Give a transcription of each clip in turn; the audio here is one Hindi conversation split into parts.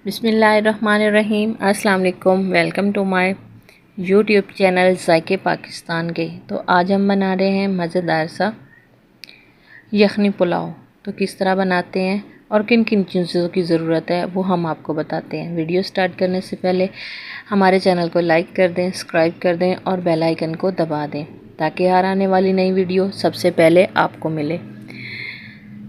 बिस्मिल्लाहिर्रहमानिर्रहीम। अस्सलाम वालेकुम। Welcome to my YouTube channel ज़ायके पाकिस्तान के। तो आज हम बना रहे हैं मज़ेदार सा यखनी पुलाव। तो किस तरह बनाते हैं और किन किन चीज़ों की ज़रूरत है वो हम आपको बताते हैं। वीडियो स्टार्ट करने से पहले हमारे चैनल को लाइक कर दें, सब्सक्राइब कर दें और बेल आइकन को दबा दें ताकि हर आने वाली नई वीडियो सबसे पहले आपको मिले।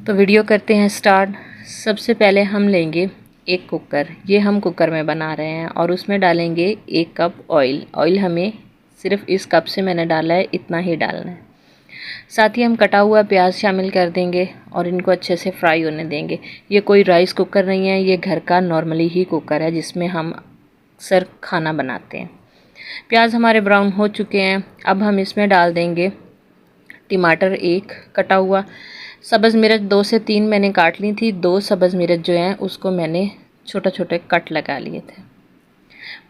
तो वीडियो करते हैं स्टार्ट। सबसे पहले हम लेंगे एक कुकर। ये हम कुकर में बना रहे हैं और उसमें डालेंगे 1 कप ऑयल। ऑयल हमें सिर्फ इस कप से मैंने डाला है, इतना ही डालना है। साथ ही हम कटा हुआ प्याज शामिल कर देंगे और इनको अच्छे से फ्राई होने देंगे। ये कोई राइस कुकर नहीं है, ये घर का नॉर्मली ही कुकर है जिसमें हम अक्सर खाना बनाते हैं। प्याज हमारे ब्राउन हो चुके हैं। अब हम इसमें डाल देंगे टमाटर 1 कटा हुआ, सब्ज़ मिर्च 2 से 3 मैंने काट ली थी। 2 सब्ज़ मिर्च जो हैं उसको मैंने छोटे छोटे कट लगा लिए थे,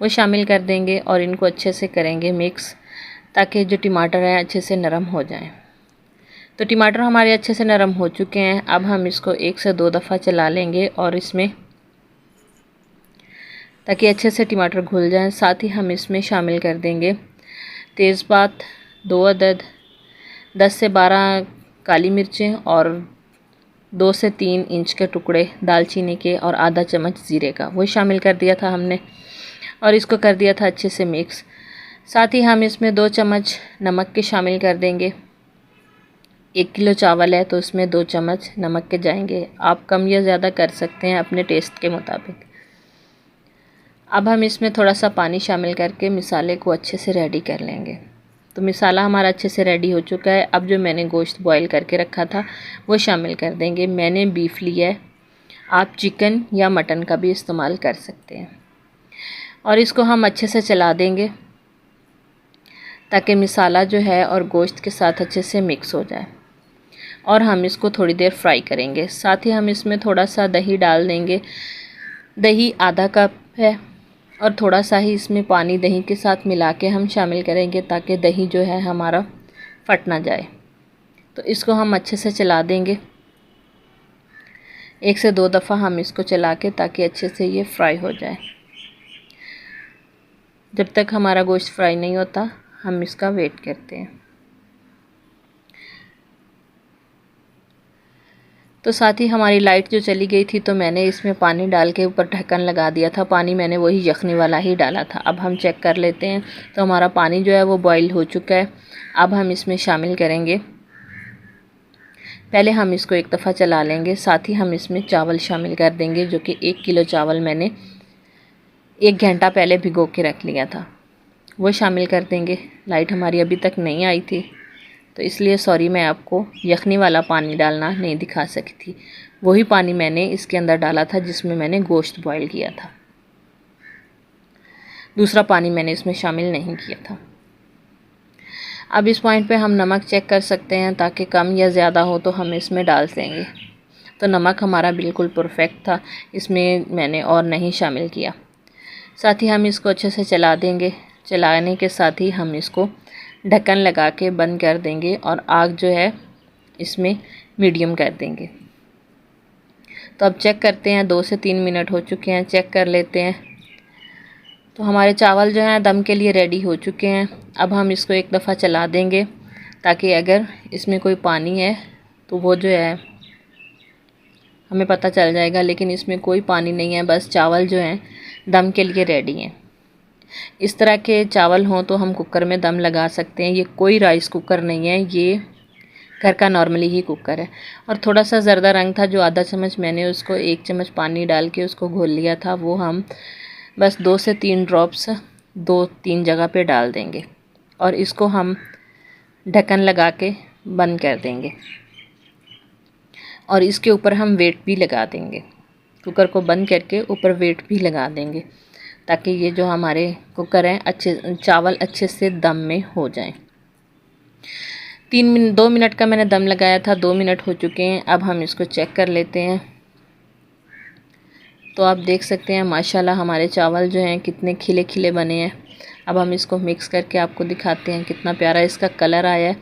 वो शामिल कर देंगे और इनको अच्छे से करेंगे मिक्स ताकि जो टमाटर हैं अच्छे से नरम हो जाएं। तो टमाटर हमारे अच्छे से नरम हो चुके हैं। अब हम इसको 1 से 2 दफ़ा चला लेंगे और इसमें ताकि अच्छे से टमाटर घुल जाएं। साथ ही हम इसमें शामिल कर देंगे तेज़पात 2 अदद, 10 से 12 काली मिर्चें और 2 से 3 इंच के टुकड़े दालचीनी के और आधा चम्मच ज़ीरे का, वो शामिल कर दिया था हमने और इसको कर दिया था अच्छे से मिक्स। साथ ही हम इसमें 2 चम्मच नमक के शामिल कर देंगे। 1 किलो चावल है तो उसमें 2 चम्मच नमक के जाएंगे। आप कम या ज़्यादा कर सकते हैं अपने टेस्ट के मुताबिक। अब हम इसमें थोड़ा सा पानी शामिल करके मिसाले को अच्छे से रेडी कर लेंगे। तो मिसाला हमारा अच्छे से रेडी हो चुका है। अब जो मैंने गोश्त बॉईल करके रखा था वो शामिल कर देंगे। मैंने बीफ लिया है, आप चिकन या मटन का भी इस्तेमाल कर सकते हैं और इसको हम अच्छे से चला देंगे ताकि मिसाला जो है और गोश्त के साथ अच्छे से मिक्स हो जाए और हम इसको थोड़ी देर फ्राई करेंगे। साथ ही हम इसमें थोड़ा सा दही डाल देंगे। दही आधा कप है और थोड़ा सा ही इसमें पानी दही के साथ मिला के हम शामिल करेंगे ताकि दही जो है हमारा फट ना जाए। तो इसको हम अच्छे से चला देंगे 1 से 2 दफ़ा हम इसको चला के ताकि अच्छे से ये फ्राई हो जाए। जब तक हमारा गोश्त फ्राई नहीं होता हम इसका वेट करते हैं। तो साथ ही हमारी लाइट जो चली गई थी तो मैंने इसमें पानी डाल के ऊपर ढक्कन लगा दिया था। पानी मैंने वही यखनी वाला ही डाला था। अब हम चेक कर लेते हैं। तो हमारा पानी जो है वो बॉईल हो चुका है। अब हम इसमें शामिल करेंगे, पहले हम इसको 1 दफ़ा चला लेंगे। साथ ही हम इसमें चावल शामिल कर देंगे जो कि 1 किलो चावल मैंने 1 घंटा पहले भिगो के रख लिया था, वो शामिल कर देंगे। लाइट हमारी अभी तक नहीं आई थी तो इसलिए सॉरी, मैं आपको यखनी वाला पानी डालना नहीं दिखा सकी थी। वही पानी मैंने इसके अंदर डाला था जिसमें मैंने गोश्त बॉईल किया था। दूसरा पानी मैंने इसमें शामिल नहीं किया था। अब इस पॉइंट पे हम नमक चेक कर सकते हैं ताकि कम या ज़्यादा हो तो हम इसमें डाल देंगे। तो नमक हमारा बिल्कुल परफेक्ट था, इसमें मैंने और नहीं शामिल किया। साथ ही हम इसको अच्छे से चला देंगे। चलाने के साथ ही हम इसको ढक्कन लगा के बंद कर देंगे और आग जो है इसमें मीडियम कर देंगे। तो अब चेक करते हैं, 2 से 3 मिनट हो चुके हैं, चेक कर लेते हैं। तो हमारे चावल जो हैं दम के लिए रेडी हो चुके हैं। अब हम इसको 1 दफ़ा चला देंगे ताकि अगर इसमें कोई पानी है तो वो जो है हमें पता चल जाएगा, लेकिन इसमें कोई पानी नहीं है, बस चावल जो हैं दम के लिए रेडी हैं। इस तरह के चावल हों तो हम कुकर में दम लगा सकते हैं। ये कोई राइस कुकर नहीं है, ये घर का नॉर्मली ही कुकर है। और थोड़ा सा ज़र्दा रंग था जो आधा चम्मच मैंने उसको 1 चम्मच पानी डाल के उसको घोल लिया था, वो हम बस 2 से 3 ड्रॉप्स 2-3 जगह पे डाल देंगे और इसको हम ढक्कन लगा के बंद कर देंगे और इसके ऊपर हम वेट भी लगा देंगे। कुकर को बंद करके ऊपर वेट भी लगा देंगे ताकि ये जो हमारे कुकर हैं चावल अच्छे से दम में हो जाएं। 2 मिनट का मैंने दम लगाया था, 2 मिनट हो चुके हैं। अब हम इसको चेक कर लेते हैं। तो आप देख सकते हैं माशाल्लाह हमारे चावल जो हैं कितने खिले खिले बने हैं। अब हम इसको मिक्स करके आपको दिखाते हैं कितना प्यारा इसका कलर आया है।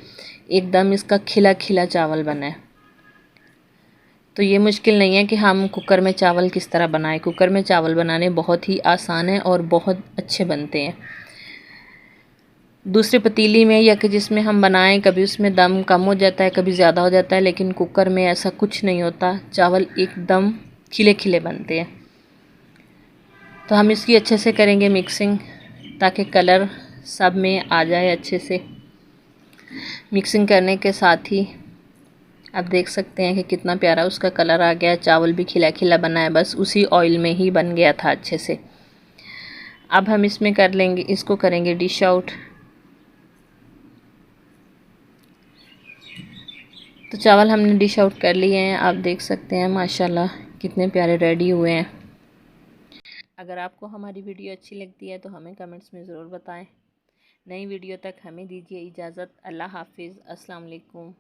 एकदम इसका खिला खिला चावल बना है। तो ये मुश्किल नहीं है कि हम कुकर में चावल किस तरह बनाएं। कुकर में चावल बनाने बहुत ही आसान है और बहुत अच्छे बनते हैं। दूसरी पतीली में या कि जिसमें हम बनाएं, कभी उसमें दम कम हो जाता है, कभी ज़्यादा हो जाता है, लेकिन कुकर में ऐसा कुछ नहीं होता। चावल एकदम खिले खिले बनते हैं। तो हम इसकी अच्छे से करेंगे मिक्सिंग, ताकि कलर सब में आ जाए अच्छे से। मिक्सिंग करने के साथ ही आप देख सकते हैं कि कितना प्यारा उसका कलर आ गया। चावल भी खिला खिला बना है, बस उसी ऑयल में ही बन गया था अच्छे से। अब हम इसमें कर लेंगे, इसको करेंगे डिश आउट। तो चावल हमने डिश आउट कर लिए हैं। आप देख सकते हैं माशाल्लाह कितने प्यारे रेडी हुए हैं। अगर आपको हमारी वीडियो अच्छी लगती है तो हमें कमेंट्स में ज़रूर बताएं। नई वीडियो तक हमें दीजिए इजाज़त। अल्लाह हाफिज़। अस्सलाम वालेकुम।